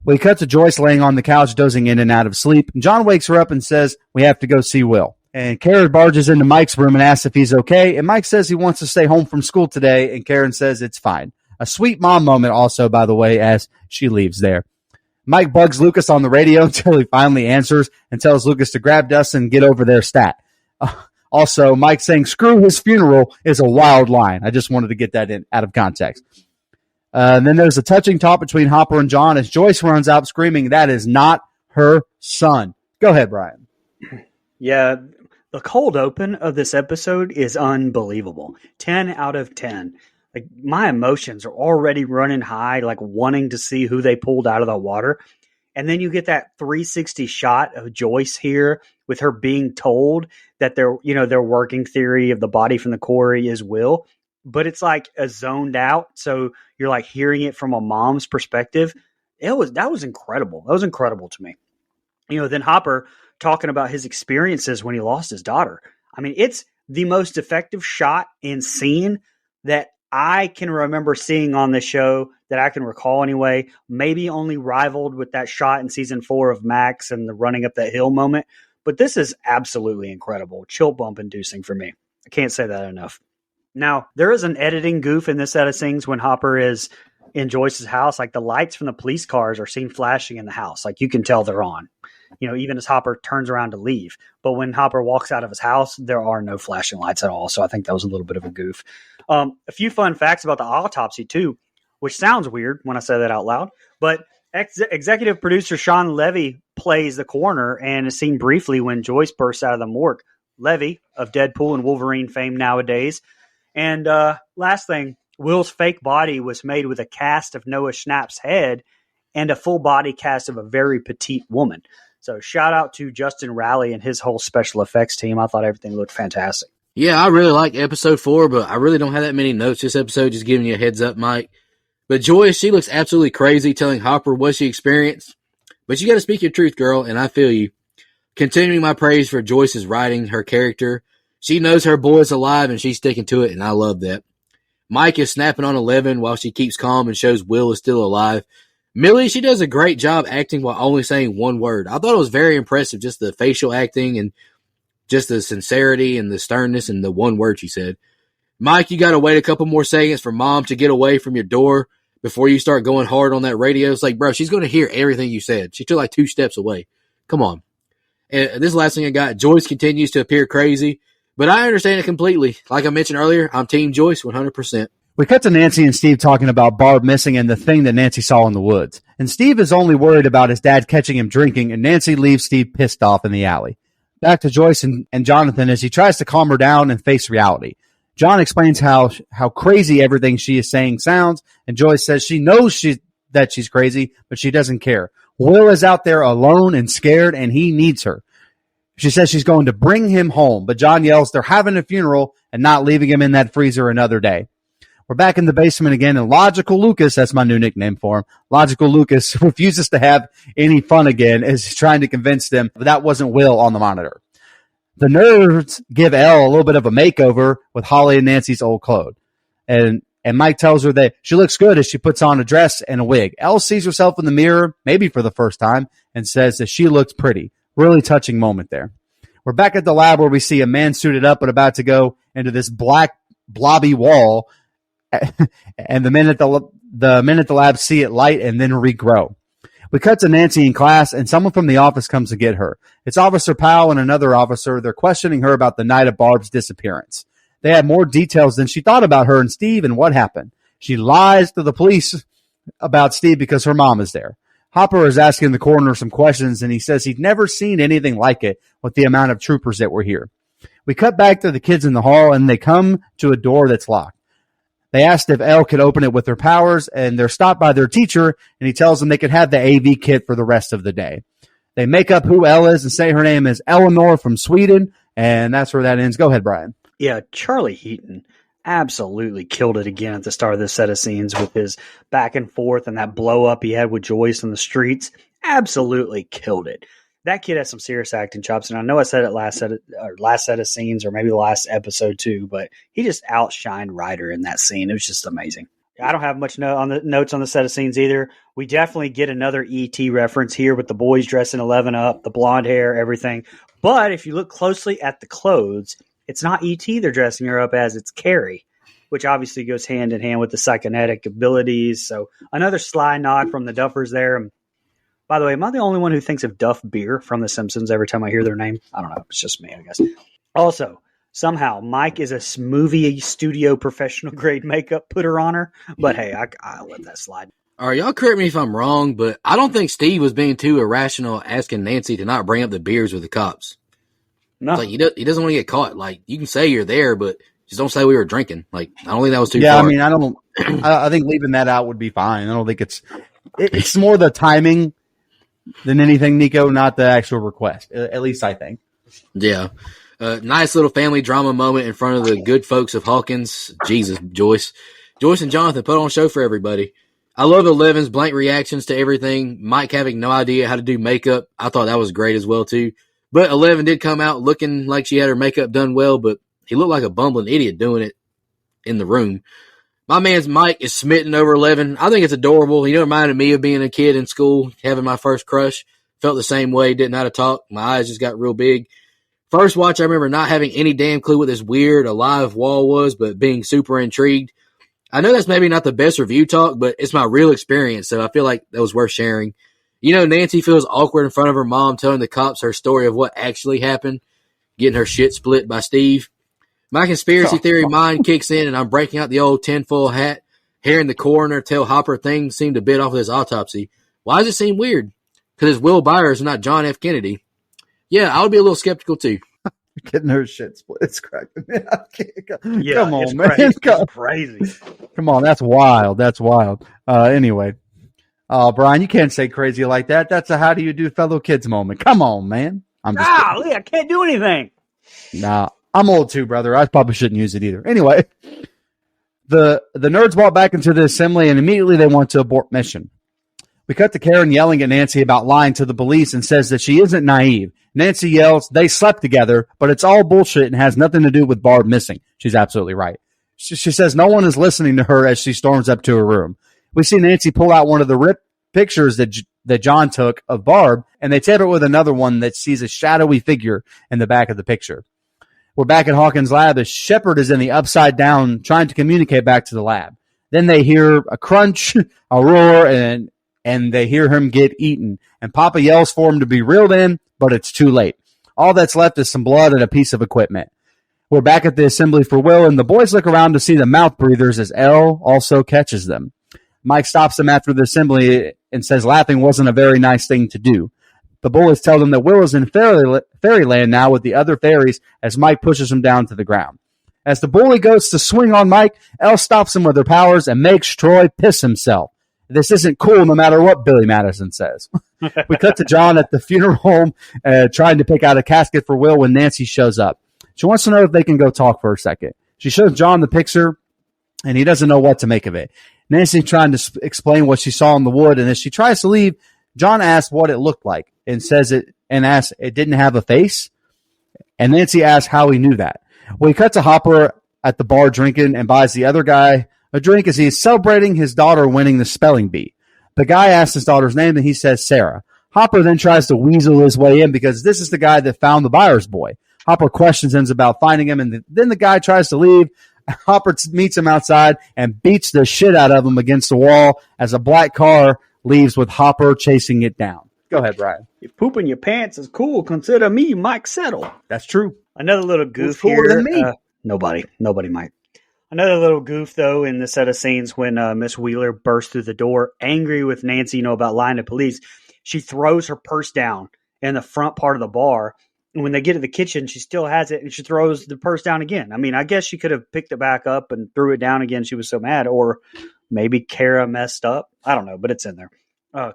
We cut to Joyce laying on the couch, dozing in and out of sleep. John wakes her up and says, we have to go see Will. And Karen barges into Mike's room and asks if he's okay. And Mike says he wants to stay home from school today. And Karen says it's fine. A sweet mom moment also, by the way, as she leaves there. Mike bugs Lucas on the radio until he finally answers and tells Lucas to grab Dustin and get over their stat. Also, Mike saying screw his funeral is a wild line. I just wanted to get that in out of context. And then there's a touching talk between Hopper and John as Joyce runs out screaming that is not her son. Go ahead, Brian. Yeah, the cold open of this episode is unbelievable. 10 out of 10. Like, my emotions are already running high, like wanting to see who they pulled out of the water. And then you get that 360 shot of Joyce here with her being told that their working theory of the body from the quarry is Will. But it's like a zoned out. So you're like hearing it from a mom's perspective. That was incredible. That was incredible to me. Then Hopper talking about his experiences when he lost his daughter. I mean, it's the most effective shot and scene that I can remember seeing on the show that I can recall anyway, maybe only rivaled with that shot in season 4 of Max and the running up that hill moment. But this is absolutely incredible. Chill bump inducing for me. I can't say that enough. Now, there is an editing goof in this set of things when Hopper is in Joyce's house. Like, the lights from the police cars are seen flashing in the house. Like, you can tell they're on, even as Hopper turns around to leave. But when Hopper walks out of his house, there are no flashing lights at all. So I think that was a little bit of a goof. A few fun facts about the autopsy, too, which sounds weird when I say that out loud. But executive producer Sean Levy plays the coroner and is seen briefly when Joyce bursts out of the morgue. Levy, of Deadpool and Wolverine fame nowadays. And last thing, Will's fake body was made with a cast of Noah Schnapp's head and a full body cast of a very petite woman. So shout out to Justin Raleigh and his whole special effects team. I thought everything looked fantastic. Yeah, I really like episode 4, but I really don't have that many notes this episode, just giving you a heads up, Mike. But Joyce, she looks absolutely crazy telling Hopper what she experienced. But you got to speak your truth, girl, and I feel you. Continuing my praise for Joyce's writing, her character. She knows her boy is alive, and she's sticking to it, and I love that. Mike is snapping on 11 while she keeps calm and shows Will is still alive. Millie, she does a great job acting while only saying one word. I thought it was very impressive, just the facial acting and just the sincerity and the sternness and the one word she said. Mike, you got to wait a couple more seconds for Mom to get away from your door before you start going hard on that radio. It's like, bro, she's going to hear everything you said. She took like 2 steps away. Come on. And this is the last thing I got. Joyce continues to appear crazy, but I understand it completely. Like I mentioned earlier, I'm Team Joyce 100%. We cut to Nancy and Steve talking about Barb missing and the thing that Nancy saw in the woods. And Steve is only worried about his dad catching him drinking, and Nancy leaves Steve pissed off in the alley. Back to Joyce and Jonathan as he tries to calm her down and face reality. John explains how crazy everything she is saying sounds, and Joyce says she knows that she's crazy, but she doesn't care. Will is out there alone and scared, and he needs her. She says she's going to bring him home, but John yells they're having a funeral and not leaving him in that freezer another day. We're back in the basement again, and Logical Lucas, that's my new nickname for him, Logical Lucas refuses to have any fun again as he's trying to convince them that wasn't Will on the monitor. The nerds give Elle a little bit of a makeover with Holly and Nancy's old clothes. And Mike tells her that she looks good as she puts on a dress and a wig. Elle sees herself in the mirror, maybe for the first time, and says that she looks pretty. Really touching moment there. We're back at the lab where we see a man suited up and about to go into this black blobby wall. And the minute the lab see it light and then regrow. We cut to Nancy in class, and someone from the office comes to get her. It's Officer Powell and another officer. They're questioning her about the night of Barb's disappearance. They have more details than she thought about her and Steve and what happened. She lies to the police about Steve because her mom is there. Hopper is asking the coroner some questions, and he says he'd never seen anything like it with the amount of troopers that were here. We cut back to the kids in the hall, and they come to a door that's locked. They asked if Elle could open it with her powers, and they're stopped by their teacher, and he tells them they could have the AV kit for the rest of the day. They make up who Elle is and say her name is Eleanor from Sweden, and that's where that ends. Go ahead, Brian. Yeah, Charlie Heaton absolutely killed it again at the start of this set of scenes with his back and forth and that blow up he had with Joyce in the streets. Absolutely killed it. That kid has some serious acting chops, and I know I said it last set of scenes, or maybe the last episode too, but he just outshined Ryder in that scene. It was just amazing. I don't have much notes on the set of scenes either. We definitely get another E.T. reference here with the boys dressing 11 up, the blonde hair, everything. But if you look closely at the clothes, it's not E.T. they're dressing her up as, it's Carrie, which obviously goes hand in hand with the psychonetic abilities. So another sly nod from the Duffers there. By the way, am I the only one who thinks of Duff Beer from The Simpsons every time I hear their name? I don't know. It's just me, I guess. Also, somehow, Mike is a movie studio professional grade makeup putter on her. But hey, I'll let that slide. All right, y'all correct me if I'm wrong, but I don't think Steve was being too irrational asking Nancy to not bring up the beers with the cops. No. It's like he doesn't want to get caught. Like, you can say you're there, but just don't say we were drinking. Like, I don't think that was too far. I mean, I think leaving that out would be fine. I don't think it's more the timing than anything, Nico, not the actual request. At least I think. Yeah. Nice little family drama moment in front of the good folks of Hawkins. Jesus, Joyce. Joyce and Jonathan put on a show for everybody. I love Eleven's blank reactions to everything. Mike having no idea how to do makeup. I thought that was great as well, too. But 11 did come out looking like she had her makeup done well, but he looked like a bumbling idiot doing it in the room. My man's Mike is smitten over 11. I think it's adorable. He reminded me of being a kid in school, having my first crush. Felt the same way, didn't know how to talk. My eyes just got real big. First watch, I remember not having any damn clue what this weird, alive wall was, but being super intrigued. I know that's maybe not the best review talk, but it's my real experience, so I feel like that was worth sharing. You know, Nancy feels awkward in front of her mom telling the cops her story of what actually happened, getting her shit split by Steve. My conspiracy theory mind kicks in, and I'm breaking out the old tinfoil hat, hearing the coroner tell Hopper things seem to bit off of his autopsy. Why does it seem weird? Because it's Will Byers and not John F. Kennedy. Yeah, I would be a little skeptical too. Getting her shit split. It's cracking me up. Yeah, Come on, man. It's crazy. Come on, that's wild. That's wild. Anyway. Brian, you can't say crazy like that. That's a how do you do fellow kids moment. Come on, man. I'm just Golly, I can't do anything. Nah, I'm old too, brother. I probably shouldn't use it either. Anyway, the nerds walk back into the assembly and immediately they want to abort mission. We cut to Karen yelling at Nancy about lying to the police and says that she isn't naive. Nancy yells, they slept together, but it's all bullshit and has nothing to do with Barb missing. She's absolutely right. She says no one is listening to her as she storms up to her room. We see Nancy pull out one of the ripped pictures that John took of Barb, and they tape it with another one that sees a shadowy figure in the back of the picture. We're back at Hawkins' lab as Shepard is in the upside down trying to communicate back to the lab. Then they hear a crunch, a roar, and they hear him get eaten. And Papa yells for him to be reeled in, but it's too late. All that's left is some blood and a piece of equipment. We're back at the assembly for Will, and the boys look around to see the mouth breathers as Elle also catches them. Mike stops them after the assembly and says laughing wasn't a very nice thing to do. The boys tell them that Will is in fairyland now with the other fairies as Mike pushes him down to the ground. As the bully goes to swing on Mike, Elle stops him with her powers and makes Troy piss himself. This isn't cool no matter what Billy Madison says. We cut to John at the funeral home trying to pick out a casket for Will when Nancy shows up. She wants to know if they can go talk for a second. She shows John the picture, and he doesn't know what to make of it. Nancy trying to explain what she saw in the wood, and as she tries to leave, John asks what it looked like and asks it didn't have a face. And Nancy asks how he knew that. Well, he cuts to Hopper at the bar drinking and buys the other guy a drink as he is celebrating his daughter winning the spelling bee. The guy asks his daughter's name, and he says Sarah. Hopper then tries to weasel his way in because this is the guy that found the Byers boy. Hopper questions him about finding him, and then the guy tries to leave. Hopper meets him outside and beats the shit out of him against the wall as a black car leaves with Hopper chasing it down. Go ahead, Brian. If pooping your pants is cool, consider me Mike Settle. That's true. Another little goof Who's here. cooler than me? Nobody might. Another little goof, though, in the set of scenes when Miss Wheeler bursts through the door, angry with Nancy, about lying to police. She throws her purse down in the front part of the bar. And when they get to the kitchen, she still has it, and she throws the purse down again. I mean, I guess she could have picked it back up and threw it down again. She was so mad. Or maybe Kara messed up. I don't know, but it's in there.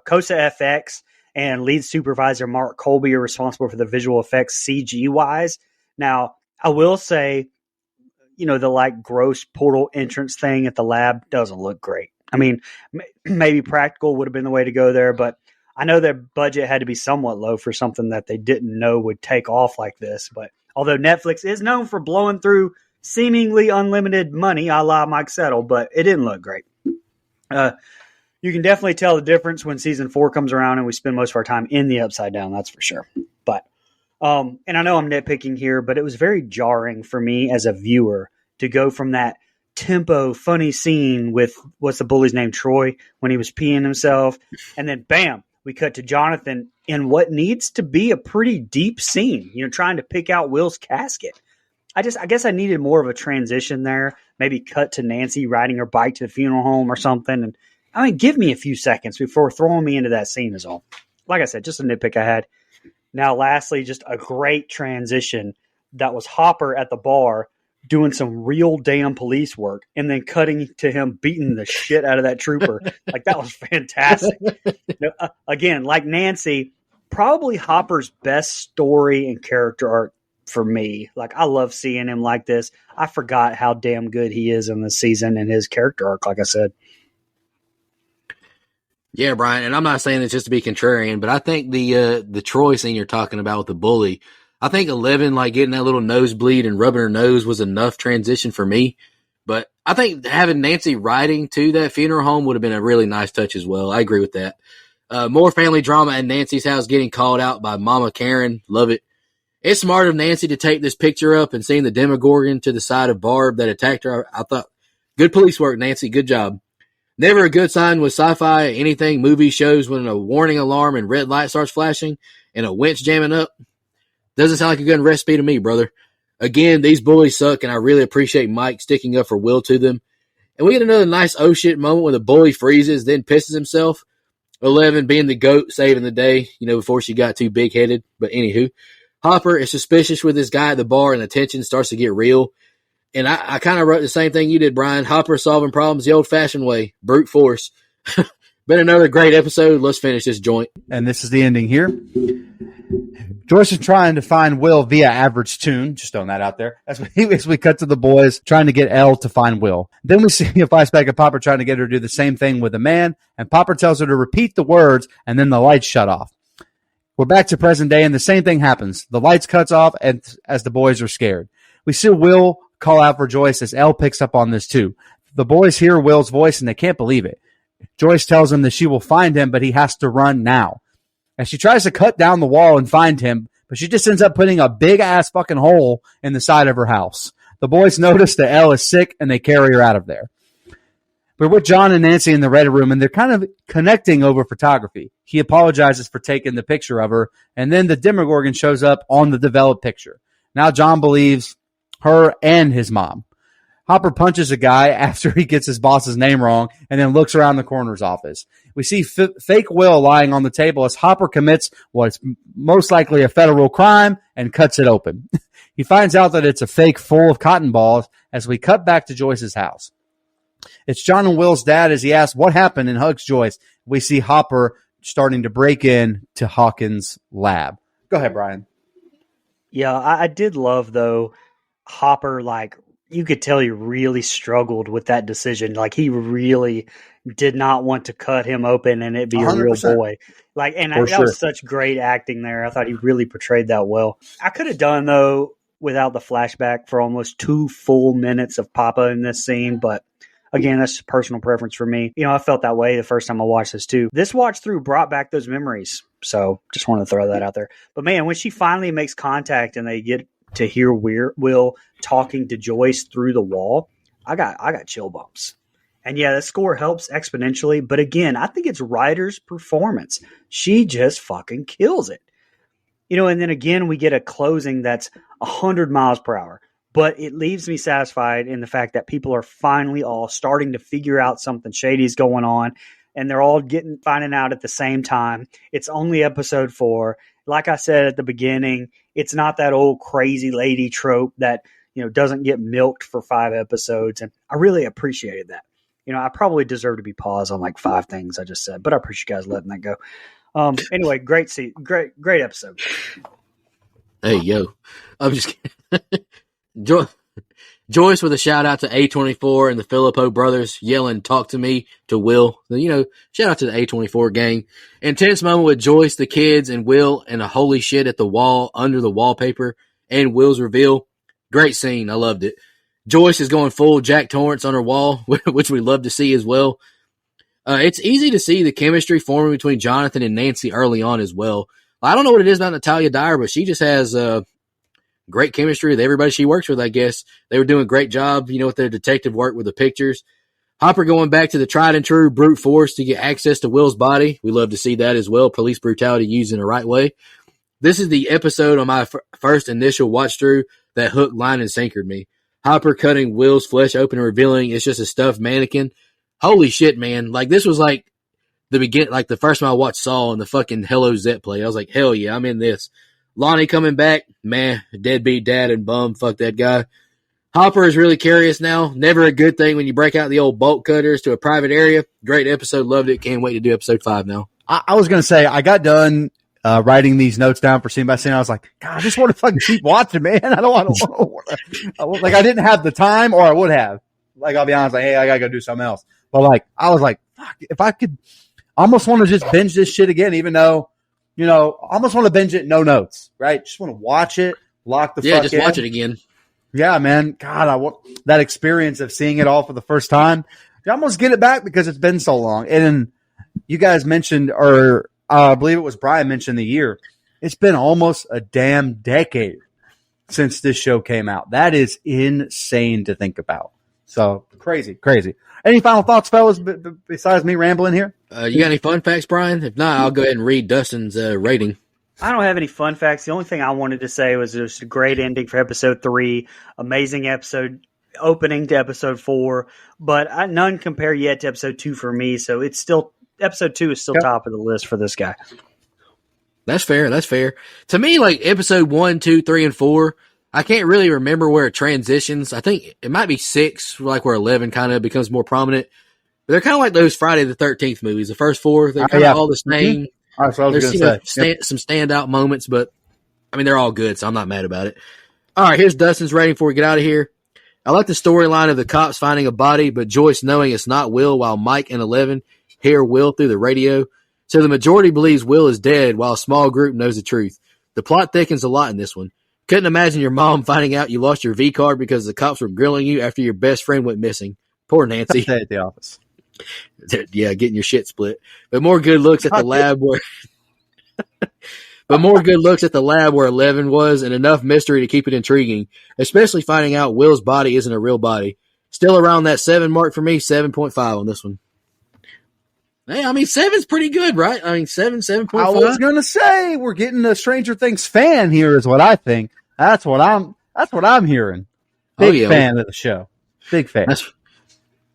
COSA FX and lead supervisor Mark Colby are responsible for the visual effects CG-wise. Now, I will say, the gross portal entrance thing at the lab doesn't look great. I mean, maybe practical would have been the way to go there, but I know their budget had to be somewhat low for something that they didn't know would take off like this. But although Netflix is known for blowing through seemingly unlimited money, a la Mike Settle, but it didn't look great. You can definitely tell the difference when season 4 comes around and we spend most of our time in the Upside Down, that's for sure. But and I know I'm nitpicking here, but it was very jarring for me as a viewer to go from that tempo funny scene with, what's the bully's name, Troy, when he was peeing himself, and then bam, we cut to Jonathan in what needs to be a pretty deep scene, trying to pick out Will's casket. I guess I needed more of a transition there. Maybe cut to Nancy riding her bike to the funeral home or something. And I mean, give me a few seconds before throwing me into that scene is all. Like I said, just a nitpick I had. Now, lastly, just a great transition that was Hopper at the bar doing some real damn police work and then cutting to him beating the shit out of that trooper. That was fantastic. Again, like Nancy, probably Hopper's best story and character arc for me. I love seeing him like this. I forgot how damn good he is in this season and his character arc, like I said. Yeah, Brian, and I'm not saying this just to be contrarian, but I think the Troy scene you're talking about with the bully, I think 11, getting that little nosebleed and rubbing her nose was enough transition for me. But I think having Nancy riding to that funeral home would have been a really nice touch as well. I agree with that. More family drama at Nancy's house getting called out by Mama Karen. Love it. It's smart of Nancy to take this picture up and seeing the Demogorgon to the side of Barb that attacked her. I thought, good police work, Nancy. Good job. Never a good sign with sci-fi, anything, movie shows when a warning alarm and red light starts flashing and a winch jamming up. Doesn't sound like a good recipe to me, brother. Again, these bullies suck, and I really appreciate Mike sticking up for Will to them. And we get another nice oh shit moment when the bully freezes, then pisses himself. 11 being the GOAT, saving the day, before she got too big-headed. But anywho, Hopper is suspicious with this guy at the bar, and the tension starts to get real. And I kind of wrote the same thing you did, Brian. Hopper solving problems the old-fashioned way, brute force. Been another great episode. Let's finish this joint. And this is the ending here. Joyce is trying to find Will via average tune. Just throwing that out there. As we cut to the boys trying to get Elle to find Will. Then we see a flashback of Popper trying to get her to do the same thing with a man. And Popper tells her to repeat the words, and then the lights shut off. We're back to present day, and the same thing happens. The lights cuts off as the boys are scared. We see Will call out for Joyce as Elle picks up on this too. The boys hear Will's voice, and they can't believe it. Joyce tells him that she will find him, but he has to run now. And she tries to cut down the wall and find him, but she just ends up putting a big-ass fucking hole in the side of her house. The boys notice that Elle is sick, and they carry her out of there. We're with John and Nancy in the red room, and they're kind of connecting over photography. He apologizes for taking the picture of her, and then the Demogorgon shows up on the developed picture. Now John believes her and his mom. Hopper punches a guy after he gets his boss's name wrong and then looks around the coroner's office. We see fake Will lying on the table as Hopper commits what's most likely a federal crime and cuts it open. He finds out that it's a fake full of cotton balls as we cut back to Joyce's house. It's John and Will's dad as he asks what happened and hugs Joyce. We see Hopper starting to break in to Hawkins' lab. Go ahead, Brian. Yeah, I did love, though, Hopper, like, you could tell he really struggled with that decision. Like, he really did not want to cut him open and it be 100%. A real boy. Like, and that was such great acting there. I thought he really portrayed that well. I could have done, though, without the flashback for almost 2 full minutes of Papa in this scene, but again, that's just personal preference for me. You know, I felt that way the first time I watched this too. This watch through brought back those memories. So just wanted to throw that out there. But man, when she finally makes contact and they get to hear Will talking to Joyce through the wall, I got chill bumps. And yeah, the score helps exponentially. But again, I think it's Ryder's performance. She just fucking kills it. You know, and then again, we get a closing that's 100 miles per hour. But it leaves me satisfied in the fact that people are finally all starting to figure out something shady is going on, and they're all finding out at the same time. It's only episode 4. Like I said at the beginning, it's not that old crazy lady trope that, you know, doesn't get milked for 5 episodes, and I really appreciated that. You know, I probably deserve to be paused on like 5 things I just said, but I appreciate you guys letting that go. Anyway, great episode. Hey, yo, I'm just kidding. Joyce with a shout out to A24 and the Filippo brothers yelling, "Talk to me" to Will. You know, shout out to the A24 gang. Intense moment with Joyce, the kids, and Will, and a holy shit at the wall under the wallpaper and Will's reveal. Great scene. I loved it. Joyce is going full Jack Torrance on her wall, which we love to see as well. It's easy to see the chemistry forming between Jonathan and Nancy early on as well. I don't know what it is about Natalia Dyer, but she just has great chemistry with everybody she works with, I guess. They were doing a great job, you know, with their detective work with the pictures. Hopper going back to the tried and true brute force to get access to Will's body. We love to see that as well. Police brutality used in the right way. This is the episode on my first initial watch through that hooked, line, and sinkered me. Hopper cutting Will's flesh open and revealing it's just a stuffed mannequin. Holy shit, man. Like, this was like the first time I watched Saw and the fucking Hello Zet play. I was like, hell yeah, I'm in this. Lonnie coming back, man, deadbeat dad and bum, fuck that guy. Hopper is really curious now. Never a good thing when you break out the old bolt cutters to a private area. Great episode, loved it. Can't wait to do episode 5 now. I was going to say, I got done writing these notes down for scene by scene. I was like, God, I just want to fucking keep watching, man. I don't want to. Like, I didn't have the time, or I would have. Like, I'll be honest, like, hey, I got to go do something else. But, like, I was like, fuck, if I could, I almost want to just binge this shit again, even though, you know, I almost want to binge it, no notes, right? Just want to watch it, lock the fuck in. Yeah, just watch it again. Yeah, man. God, I want that experience of seeing it all for the first time. You almost get it back because it's been so long. And then you guys mentioned, or I believe it was Brian mentioned the year. It's been almost a damn decade since this show came out. That is insane to think about. So crazy. Any final thoughts, fellas, besides me rambling here? You got any fun facts, Brian? If not, I'll go ahead and read Dustin's rating. I don't have any fun facts. The only thing I wanted to say was it was a great ending for episode 3, amazing episode opening to episode 4, but none compare yet to episode 2 for me. So it's still episode 2 is still top of the list for this guy. That's fair. To me, like episode 1, 2, 3, and 4, I can't really remember where it transitions. I think it might be 6, like where 11 kind of becomes more prominent. But they're kind of like those Friday the 13th movies. The first 4, they're kind of all the same. That's what I was going to say. Some standout moments, but I mean, they're all good, so I'm not mad about it. All right, here's Dustin's rating before we get out of here. I like the storyline of the cops finding a body, but Joyce knowing it's not Will, while Mike and 11 hear Will through the radio. So the majority believes Will is dead, while a small group knows the truth. The plot thickens a lot in this one. Couldn't imagine your mom finding out you lost your V card because the cops were grilling you after your best friend went missing. Poor Nancy. Stay at the office. Yeah, getting your shit split. But more good looks at the lab where more good looks at the lab where 11 was, and enough mystery to keep it intriguing, especially finding out Will's body isn't a real body. Still around that 7 mark for me, 7.5 on this one. Hey, I mean, 7's pretty good, right? I mean, 7.5. I was going to say we're getting a Stranger Things fan here is what I think. That's what I'm hearing. Big fan of the show. Big fan.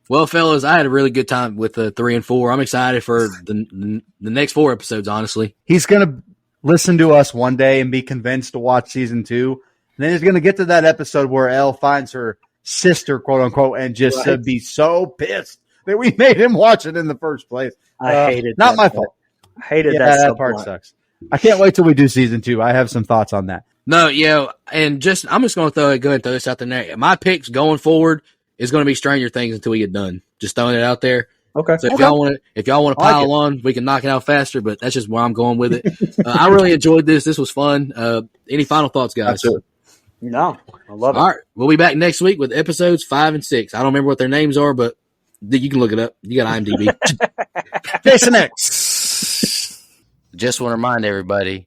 Well, fellas, I had a really good time with 3 and 4. I'm excited for the next 4 episodes, honestly. He's going to listen to us one day and be convinced to watch season 2. And then he's going to get to that episode where Elle finds her sister, quote unquote, and just be so pissed that we made him watch it in the first place. I hated not that my part. fault. I hated That part sucks. I can't wait till we do season 2. I have some thoughts on that. No, yeah, and I'm just going to go ahead and throw this out there. My picks going forward is going to be Stranger Things until we get done. Just throwing it out there. Okay. So if y'all want to pile on, we can knock it out faster. But that's just where I'm going with it. I really enjoyed this. This was fun. Any final thoughts, guys? Absolutely. No, I love it. All right, we'll be back next week with episodes 5 and 6. I don't remember what their names are, but you can look it up. You got IMDb. Jason X. Just want to remind everybody.